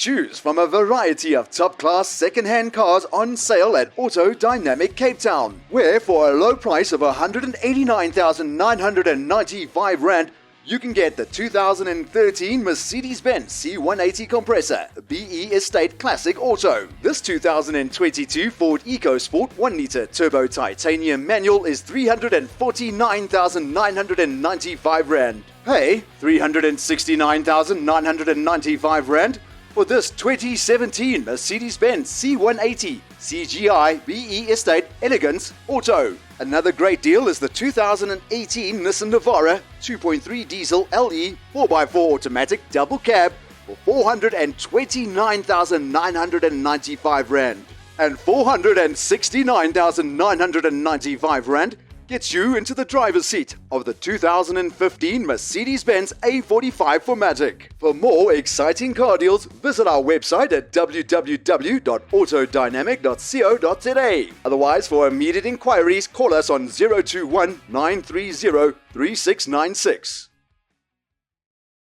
Choose from a variety of top-class second-hand cars on sale at Auto Dynamic Cape Town, where for a low price of R189,995, you can get the 2013 Mercedes-Benz C180 compressor, BE Estate Classic Auto. This 2022 Ford EcoSport 1-litre turbo titanium manual is R349,995. Pay R369,995 for this 2017 Mercedes-Benz C180 CGI BE Estate Elegance Auto. Another great deal is the 2018 Nissan Navara 2.3 diesel LE 4x4 automatic double cab for R429,995. And R469,995 gets you into the driver's seat of the 2015 Mercedes-Benz A45 4MATIC. For more exciting car deals, visit our website at www.autodynamic.co.za. Otherwise, for immediate inquiries, call us on 021 930 3696.